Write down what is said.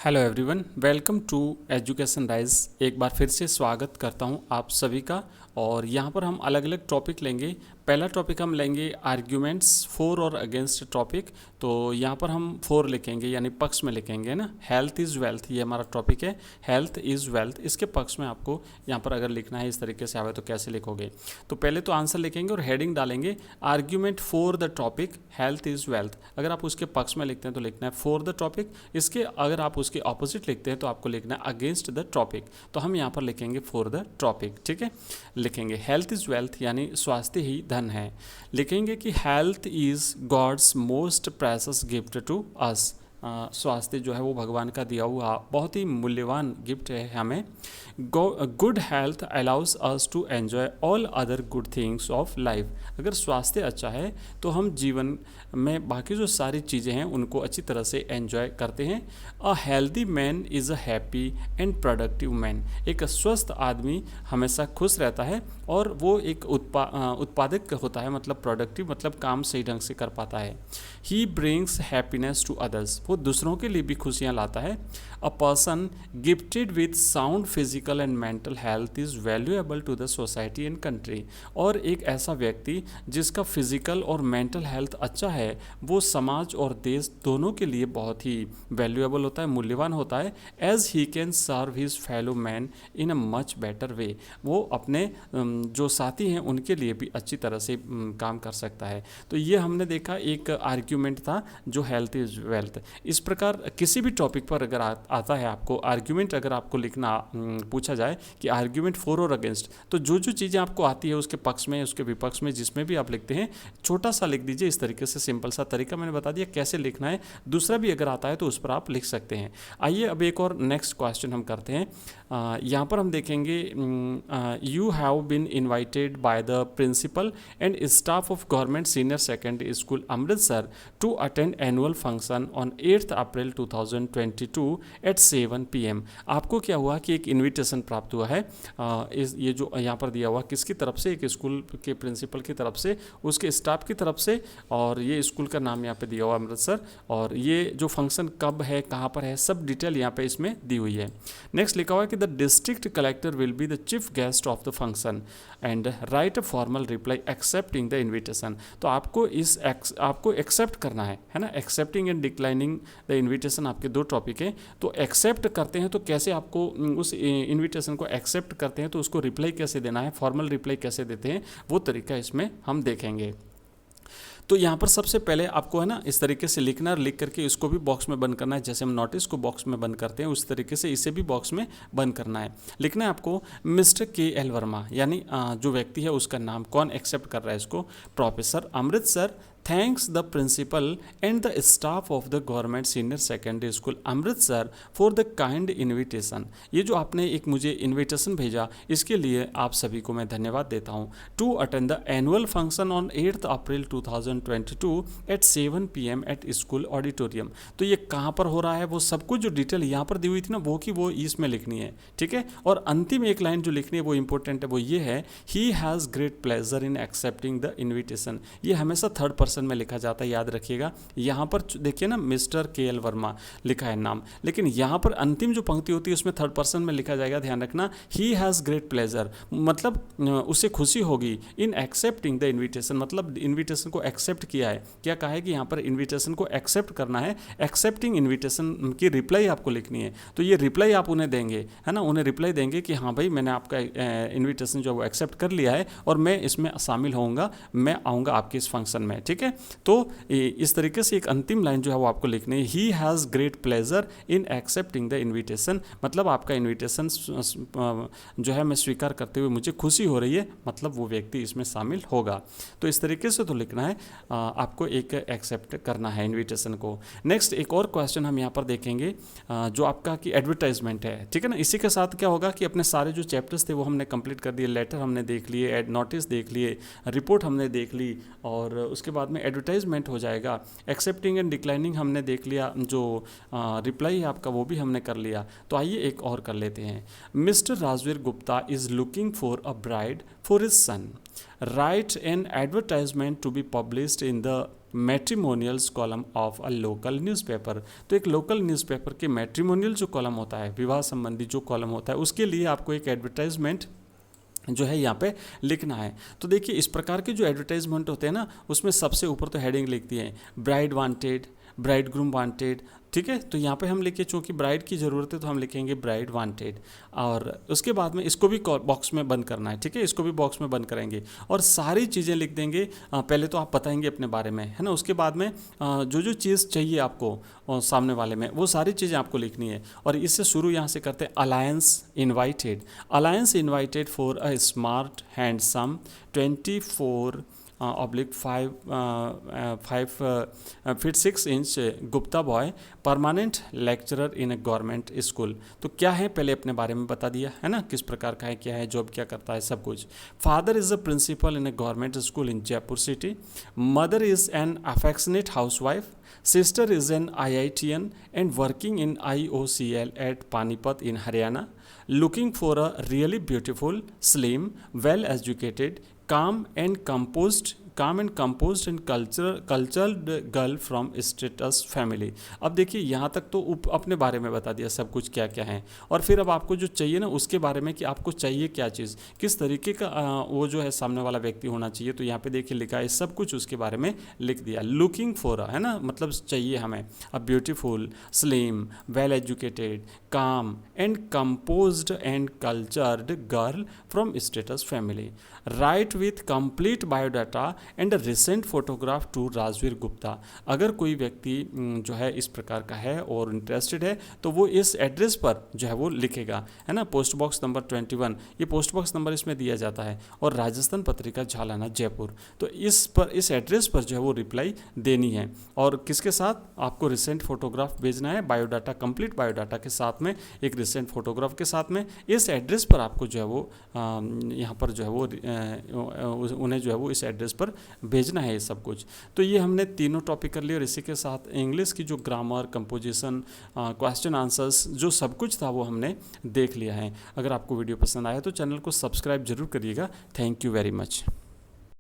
Hello everyone, welcome to Education Rise. एक बार फिर से स्वागत करता हूं आप सभी का। और यहां पर हम अलग अलग टॉपिक लेंगे। पहला टॉपिक हम लेंगे आर्ग्यूमेंट्स फॉर और अगेंस्ट टॉपिक। तो यहां पर हम फॉर लिखेंगे, यानी पक्ष में लिखेंगे ना। हेल्थ इज़ वेल्थ, ये हमारा टॉपिक है। हेल्थ इज़ वेल्थ, इसके पक्ष में आपको यहां पर अगर लिखना है इस तरीके से आवे तो कैसे लिखोगे। तो पहले तो आंसर लिखेंगे और हेडिंग डालेंगे argument for the topic health is wealth. अगर आप उसके पक्ष में लिखते हैं तो लिखना है फॉर द टॉपिक। इसके अगर आप उसके ऑपोजिट लिखते हैं तो आपको लिखना है अगेंस्ट द टॉपिक। तो हम यहाँ पर लिखेंगे फॉर द टॉपिक, ठीक है। लिखेंगे हेल्थ इज़ वेल्थ, यानी स्वास्थ्य ही धन है। लिखेंगे कि health is God's most precious gift to us. स्वास्थ्य जो है वो भगवान का दिया हुआ बहुत ही मूल्यवान गिफ्ट है हमें। Good health allows us to enjoy all other good things of life. अगर स्वास्थ्य अच्छा है तो हम जीवन में बाकी जो सारी चीज़ें हैं उनको अच्छी तरह से एन्जॉय करते हैं। A healthy man is a happy and productive man. एक स्वस्थ आदमी हमेशा खुश रहता है और वो एक उत्पादक होता है, मतलब प्रोडक्टिव, मतलब काम सही ढंग से कर पाता है। He brings happiness to others, वो दूसरों के लिए भी खुशियाँ लाता है। A person gifted with sound physical and mental health is valuable to the society and country. और एक ऐसा व्यक्ति जिसका फिजिकल और मेंटल हेल्थ अच्छा है वो समाज और देश दोनों के लिए बहुत ही वैल्यूएबल होता है, मूल्यवान होता है। As he can serve his fellow man in a much better way. वो अपने जो साथी हैं उनके लिए भी अच्छी तरह से काम कर सकता है। तो ये हमने देखा एक आर्ग्यूमेंट था जो हेल्थ इज़ वेल्थ। इस प्रकार किसी भी टॉपिक पर अगर आता है आपको आर्ग्यूमेंट, अगर आपको लिखना पूछा जाए कि आर्ग्यूमेंट फॉर और अगेंस्ट, तो जो जो चीज़ें आपको आती है उसके पक्ष में उसके विपक्ष में जिसमें भी आप लिखते हैं छोटा सा लिख दीजिए। इस तरीके से सिंपल सा तरीका मैंने बता दिया कैसे लिखना है। दूसरा भी अगर आता है तो उस पर आप लिख सकते हैं। आइए अब एक और नेक्स्ट क्वेश्चन हम करते हैं। यहाँ पर हम देखेंगे you have been invited by the principal and staff of government senior secondary school Amritsar to attend annual function on 8 April 2022 at 7 PM। आपको क्या हुआ कि एक इन्विटेशन प्राप्त हुआ है। ये जो यहाँ पर दिया हुआ किसकी तरफ से, एक स्कूल के प्रिंसिपल की तरफ से, उसके स्टाफ की तरफ से, और ये स्कूल का नाम यहाँ पे दिया हुआ अमृतसर, और ये जो फंक्शन कब है कहाँ पर है सब डिटेल यहाँ पे इसमें दी हुई है। नेक्स्ट लिखा हुआ है कि the district collector will be the chief guest of the function and right a formal reply accepting the invitation. तो आपको आपको एक्सेप्ट करना है ना। Accepting and declining the invitation आपके दो टॉपिक हैं। तो एक्सेप्ट करते हैं तो कैसे आपको उस इन्विटेशन को एक्सेप्ट करते हैं तो उसको रिप्लाई कैसे देना है, फॉर्मल रिप्लाई कैसे देते हैं, वो तरीका इसमें हम देखेंगे। तो यहाँ पर सबसे पहले आपको है ना इस तरीके से लिखना और लिख करके इसको भी बॉक्स में बंद करना है। जैसे हम नोटिस को बॉक्स में बंद करते हैं उस तरीके से इसे भी बॉक्स में बंद करना है। लिखना है आपको मिस्टर KL वर्मा, यानी जो व्यक्ति है उसका नाम, कौन एक्सेप्ट कर रहा है इसको, professor Amritsar thanks the principal and the staff of the government senior secondary school Amritsar for the kind invitation. ये जो आपने एक मुझे इन्विटेशन भेजा इसके लिए आप सभी को मैं धन्यवाद देता हूँ। To attend the annual function on 8 April 2022 at 7 PM at school auditorium. तो ये कहाँ पर हो रहा है वो सब कुछ जो डिटेल यहाँ पर दी हुई थी ना वो कि वो इसमें लिखनी है, ठीक है। और अंतिम एक लाइन जो लिखनी है वो इंपॉर्टेंट है, वो ये है he has great pleasure in accepting the invitation. ये हमेशा थर्ड पर्सन में लिखा जाता है, याद रखिएगा। यहाँ पर देखिए ना मिस्टर KL वर्मा लिखा है नाम, लेकिन यहाँ पर अंतिम जो पंक्ति होती है उसमें थर्ड पर्सन में लिखा जाएगा, ध्यान रखना। ही हैज़ ग्रेट प्लेजर, मतलब उसे खुशी होगी इन एक्सेप्टिंग द इन्विटेशन, मतलब इन्विटेशन को एक्सेप्ट किया है। क्या कहा है कि यहाँ पर इन्विटेशन को एक्सेप्ट करना है। एक्सेप्टिंग इन्विटेशन की रिप्लाई आपको लिखनी है। तो ये रिप्लाई आप उन्हें देंगे, है ना, उन्हें रिप्लाई देंगे कि हाँ भाई मैंने आपका इन्विटेशन जो है वो एक्सेप्ट कर लिया है और मैं इसमें शामिल होऊंगा, मैं आऊँगा आपके इस फंक्शन में, ठीक है। तो इस तरीके से एक अंतिम लाइन जो है वो आपको लिखनी है, he has great pleasure in accepting the invitation, मतलब आपका इन्विटेशन जो है मैं स्वीकार करते हुए मुझे खुशी हो रही है, मतलब वो व्यक्ति इसमें शामिल होगा। तो इस तरीके से तो लिखना है, आपको एक एक्सेप्ट करना है इन्विटेशन को। नेक्स्ट एक और क्वेश्चन हम यहाँ पर देखेंगे जो आपका कि एडवर्टाइजमेंट है, ठीक है ना। इसी के साथ क्या होगा कि अपने सारे जो चैप्टर्स थे वो हमने कंप्लीट कर दिए, लेटर हमने देख लिए, नोटिस देख लिए, रिपोर्ट हमने देख ली, और उसके बाद में एडवर्टाइजमेंट हो जाएगा। एक्सेप्टिंग एंड डिक्लाइनिंग हमने देख लिया, जो रिप्लाई है आपका वो भी हमने कर लिया। तो आइए एक और कर लेते हैं। Mr Rajveer Gupta is looking for a bride for his son, write an advertisement to be published in the matrimonials column of a local newspaper. तो एक लोकल न्यूज़पेपर के मैट्रिमोनियल जो कॉलम होता है, विवाह संबंधी जो कॉलम होता है, उसके लिए आपको एक एडवर्टाइजमेंट जो है यहाँ पे लिखना है। तो देखिए इस प्रकार के जो एडवर्टाइजमेंट होते हैं ना, उसमें सबसे ऊपर तो हेडिंग लिखती है bride wanted, bride groom wanted, ठीक है। तो यहाँ पे हम लिखे, चूँकि ब्राइड की ज़रूरत है तो हम लिखेंगे ब्राइड वांटेड, और उसके बाद में इसको भी बॉक्स में बंद करना है, ठीक है, इसको भी बॉक्स में बंद करेंगे और सारी चीज़ें लिख देंगे। पहले तो आप बताएंगे अपने बारे में, है ना, उसके बाद में जो जो चीज़ चाहिए आपको सामने वाले में, वो सारी चीज़ें आपको लिखनी है। और इससे शुरू यहाँ से करते हैं। Alliance invited for a smart handsome 24/5 feet 6 inch Gupta boy, permanent lecturer in a government school. तो क्या है, पहले अपने बारे में बता दिया है ना, किस प्रकार का है, क्या है, जॉब क्या करता है, सब कुछ। Father is a principal in a government school in Jaipur city. Mother is an affectionate housewife. Sister is an IITian and working in IOCL at Panipat in Haryana. Looking for a really beautiful, slim, well-educated, calm and composed and cultured girl from status family। अब देखिए यहाँ तक तो अपने बारे में बता दिया सब कुछ क्या क्या है, और फिर अब आपको जो चाहिए ना उसके बारे में कि आपको चाहिए क्या चीज़, किस तरीके का वो जो है सामने वाला व्यक्ति होना चाहिए। तो यहाँ पे देखिए लिखा है सब कुछ उसके बारे में लिख दिया। लुकिंग फॉर, है ना, मतलब चाहिए हमें a beautiful, slim, well educated, calm and composed and cultured girl from status family. Right with complete biodata and a recent photograph to Rajveer Gupta. अगर कोई व्यक्ति जो है इस प्रकार का है और इंटरेस्टेड है तो वो इस एड्रेस पर जो है वो लिखेगा, है ना। पोस्ट बॉक्स नंबर 21, ये पोस्ट बॉक्स नंबर इसमें दिया जाता है, और राजस्थान पत्रिका झालाना जयपुर। तो इस एड्रेस पर जो है वो रिप्लाई देनी है, और किसके साथ, आपको रिसेंट फोटोग्राफ भेजना है, बायोडाटा, कंप्लीट बायोडाटा के साथ में, एक रिसेंट फोटोग्राफ के साथ में। इस एड्रेस पर आपको जो है वो यहाँ पर जो है वो उन्हें जो है वो इस एड्रेस पर भेजना है ये सब कुछ। तो ये हमने तीनों टॉपिक कर लिए, और इसी के साथ इंग्लिश की जो ग्रामर, कंपोजिशन, क्वेश्चन आंसर्स, जो सब कुछ था वो हमने देख लिया है। अगर आपको वीडियो पसंद आया तो चैनल को सब्सक्राइब जरूर करिएगा। Thank you very much.